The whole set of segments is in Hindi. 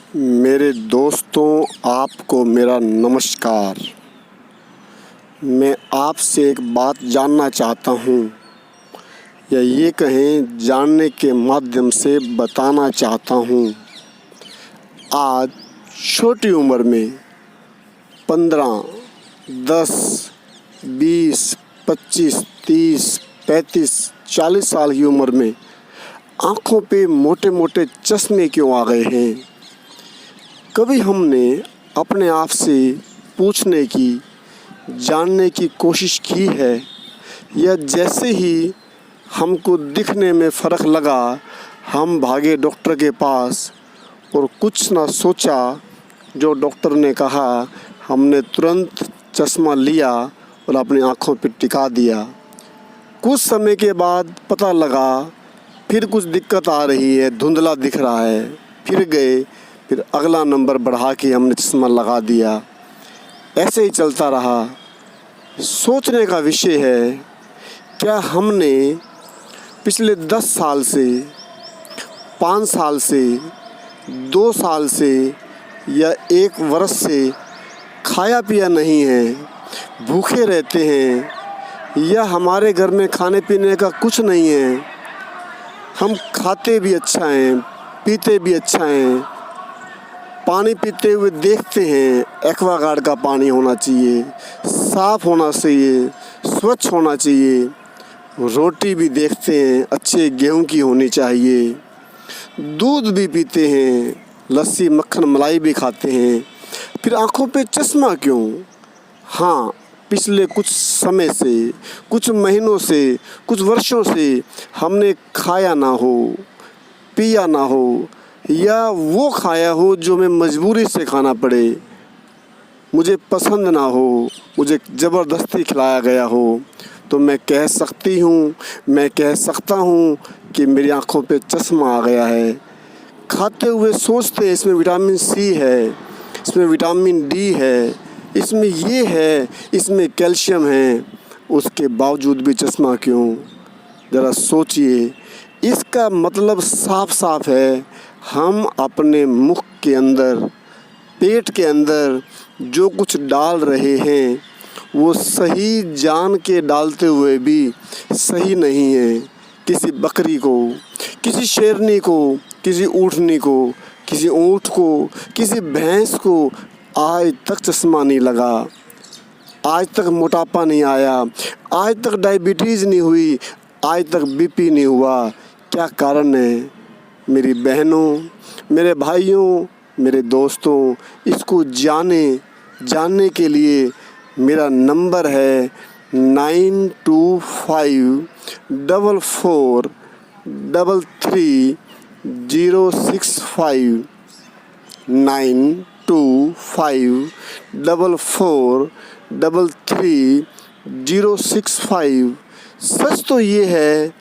मेरे दोस्तों, आपको मेरा नमस्कार। मैं आपसे एक बात जानना चाहता हूँ, या ये कहें जानने के माध्यम से बताना चाहता हूँ। आज छोटी उम्र में 15, 10, 20, 25, 30, 35, 40 साल की उम्र में आँखों पे मोटे मोटे चश्मे क्यों आ गए हैं? कभी हमने अपने आप से पूछने की, जानने की कोशिश की है, या जैसे ही हमको दिखने में फ़र्क लगा हम भागे डॉक्टर के पास और कुछ ना सोचा जो डॉक्टर ने कहा हमने तुरंत चश्मा लिया और अपनी आँखों पर टिका दिया। कुछ समय के बाद पता लगा फिर कुछ दिक्कत आ रही है, धुंधला दिख रहा है, फिर गए, फिर अगला नंबर बढ़ा के हमने चश्मा लगा दिया। ऐसे ही चलता रहा। सोचने का विषय है, क्या हमने पिछले 10 साल से, 5 साल से, 2 साल से या 1 वर्ष से खाया पिया नहीं है, भूखे रहते हैं, या हमारे घर में खाने पीने का कुछ नहीं है? हम खाते भी अच्छा हैं, पीते भी अच्छा हैं, पानी पीते हुए देखते हैं एक्वागार्ड का पानी होना चाहिए, साफ़ होना चाहिए, स्वच्छ होना चाहिए। रोटी भी देखते हैं अच्छे गेहूं की होनी चाहिए, दूध भी पीते हैं, लस्सी मक्खन मलाई भी खाते हैं, फिर आँखों पे चश्मा क्यों? हाँ, पिछले कुछ समय से, कुछ महीनों से, कुछ वर्षों से हमने खाया ना हो, पिया ना हो, या वो खाया हो जो मैं मजबूरी से खाना पड़े, मुझे पसंद ना हो, मुझे ज़बरदस्ती खिलाया गया हो, तो मैं कह सकता हूँ कि मेरी आँखों पे चश्मा आ गया है। खाते हुए सोचते हैं इसमें विटामिन सी है, इसमें विटामिन डी है, इसमें ये है, इसमें कैल्शियम है, उसके बावजूद भी चश्मा क्यों? ज़रा सोचिए। इसका मतलब साफ साफ है, हम अपने मुख के अंदर, पेट के अंदर जो कुछ डाल रहे हैं वो सही जान के डालते हुए भी सही नहीं है। किसी बकरी को, किसी शेरनी को, किसी ऊँटनी को, किसी ऊँट को, किसी भैंस को आज तक चश्मा नहीं लगा, आज तक मोटापा नहीं आया, आज तक डायबिटीज़ नहीं हुई, आज तक बीपी नहीं हुआ। क्या कारण है? मेरी बहनों, मेरे भाइयों, मेरे दोस्तों, इसको जानने के लिए मेरा नंबर है 9254333065, 9254333065। सच तो ये है,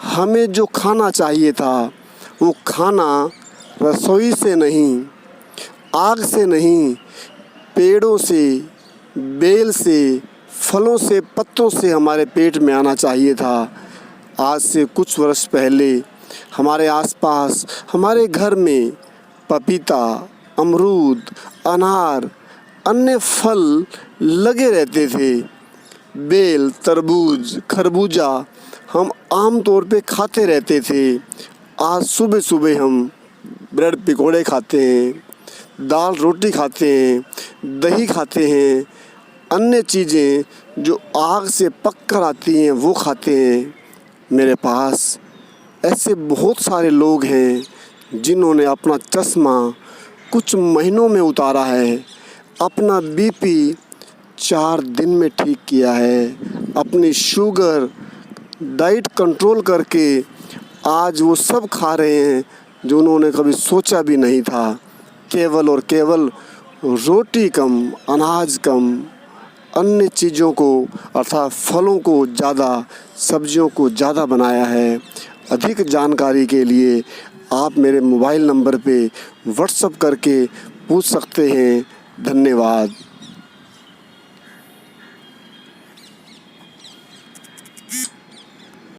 हमें जो खाना चाहिए था वो खाना रसोई से नहीं, आग से नहीं, पेड़ों से, बेल से, फलों से, पत्तों से हमारे पेट में आना चाहिए था। आज से कुछ वर्ष पहले हमारे आसपास, हमारे घर में पपीता, अमरूद, अनार, अन्य फल लगे रहते थे। बेल, तरबूज, खरबूजा हम आम तौर पे खाते रहते थे। आज सुबह सुबह हम ब्रेड पकौड़े खाते हैं, दाल रोटी खाते हैं, दही खाते हैं, अन्य चीज़ें जो आग से पक कर आती हैं वो खाते हैं। मेरे पास ऐसे बहुत सारे लोग हैं जिन्होंने अपना चश्मा कुछ महीनों में उतारा है, अपना बीपी 4 दिन में ठीक किया है, अपनी शुगर डाइट कंट्रोल करके आज वो सब खा रहे हैं जो उन्होंने कभी सोचा भी नहीं था। केवल और केवल रोटी कम, अनाज कम, अन्य चीज़ों को अर्थात फलों को ज़्यादा, सब्जियों को ज़्यादा बनाया है। अधिक जानकारी के लिए आप मेरे मोबाइल नंबर पे व्हाट्सएप करके पूछ सकते हैं। धन्यवाद।